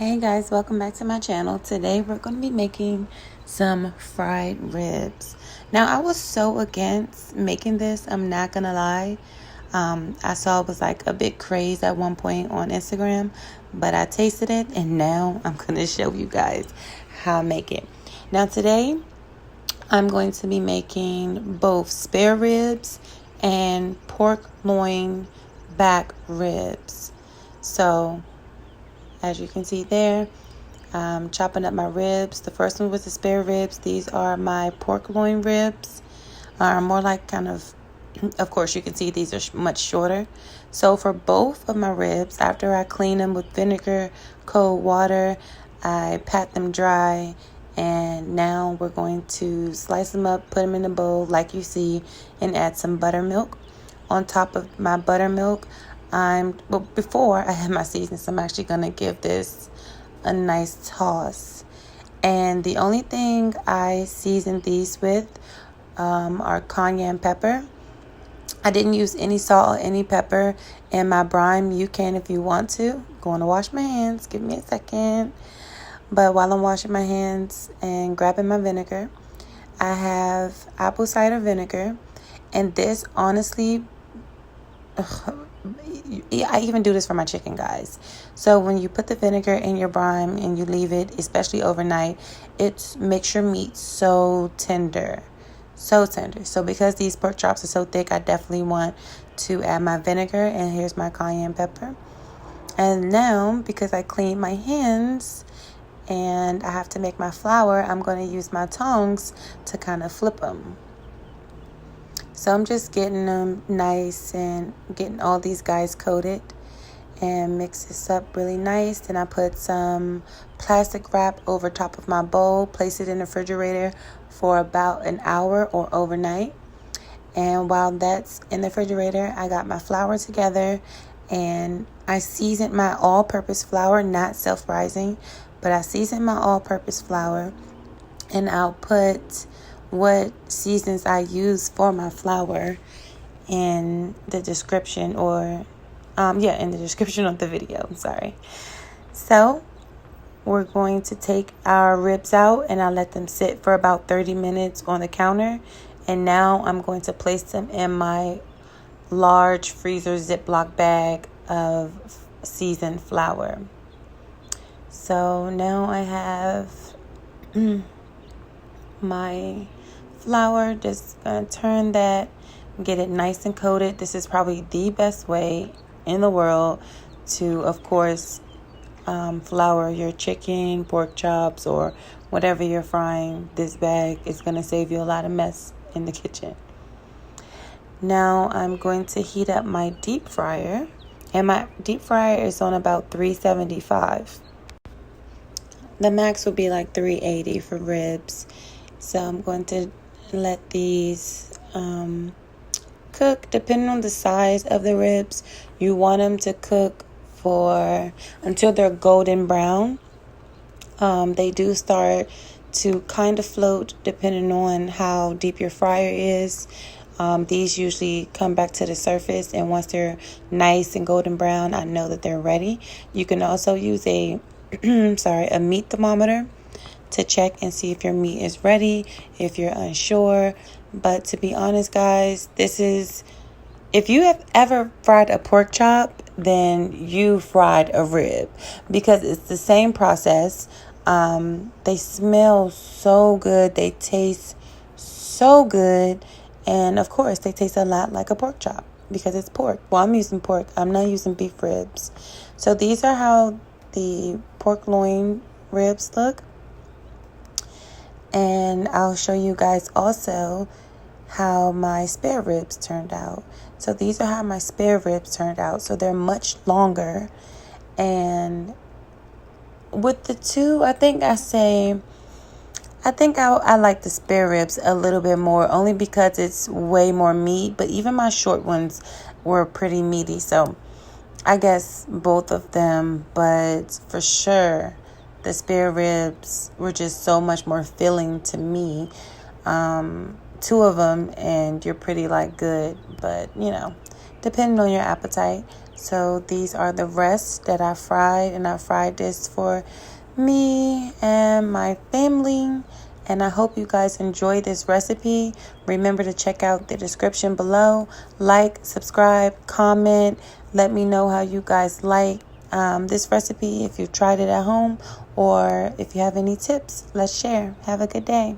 Hey guys, welcome back to my channel. Today we're going to be making some fried ribs. Now I was so against making this, I'm not going to lie. I saw it was like a big craze at one point on Instagram, but I tasted it and now I'm going to show you guys how I make it. Now today I'm going to be making both spare ribs and pork loin back ribs. So as you can see there, I'm chopping up my ribs. The first one was the spare ribs. These are my pork loin ribs. More like kind of course, you can see these are much shorter. So for both of my ribs, after I clean them with vinegar, cold water, I pat them dry. And now we're going to slice them up, put them in a bowl like you see, and add some buttermilk. On top of my buttermilk, before I have my seasonings, I'm actually going to give this a nice toss. And the only thing I season these with are cayenne pepper. I didn't use any salt or any pepper in my brine. You can if you want to. Going to wash my hands. Give me a second. But while I'm washing my hands and grabbing my vinegar, I have apple cider vinegar. And this, honestly, I even do this for my chicken, guys. So when you put the vinegar in your brine and you leave it, especially overnight, it makes your meat so tender. So tender. So because these pork chops are so thick, I definitely want to add my vinegar. And here's my cayenne pepper. And now, because I cleaned my hands and I have to make my flour, I'm going to use my tongs to kind of flip them. So I'm just getting them nice and getting all these guys coated and mix this up really nice. Then I put some plastic wrap over top of my bowl, place it in the refrigerator for about an hour or overnight. And while that's in the refrigerator, I got my flour together and I seasoned my all-purpose flour, not self-rising, but I seasoned my all-purpose flour, and I'll put what seasons I use for my flour in the description in the description of the video. I'm sorry. So we're going to take our ribs out and I'll let them sit for about 30 minutes on the counter. And now I'm going to place them in my large freezer Ziploc bag of seasoned flour. So now I have my flour. Just gonna turn that, get it nice and coated. This is probably the best way in the world to, of course, flour your chicken, pork chops, or whatever you're frying. This bag is gonna save you a lot of mess in the kitchen. Now I'm going to heat up my deep fryer, and my deep fryer is on about 375. The max would be like 380 for ribs. So I'm going to let these cook depending on the size of the ribs. You want them to cook until they're golden brown. They do start to kind of float depending on how deep your fryer is. These usually come back to the surface, and once they're nice and golden brown, I know that they're ready. You can also use a meat thermometer to check and see if your meat is ready, if you're unsure. But to be honest, guys, if you have ever fried a pork chop, then you fried a rib, because it's the same process. They smell so good, they taste so good, and of course they taste a lot like a pork chop because it's pork. Well, I'm using pork, I'm not using beef ribs. So these are how the pork loin ribs look. And I'll show you guys also how my spare ribs turned out. So these are how my spare ribs turned out. So they're much longer. And with the two, I think I like the spare ribs a little bit more, only because it's way more meat. But even my short ones were pretty meaty. So I guess both of them, but for sure the spare ribs were just so much more filling to me. Two of them and you're pretty good, but depending on your appetite. So these are the rest that I fried, and I fried this for me and my family. And I hope you guys enjoy this recipe. Remember to check out the description below. Like, subscribe, comment. Let me know how you guys like this recipe, if you've tried it at home, or if you have any tips. Let's share. Have a good day.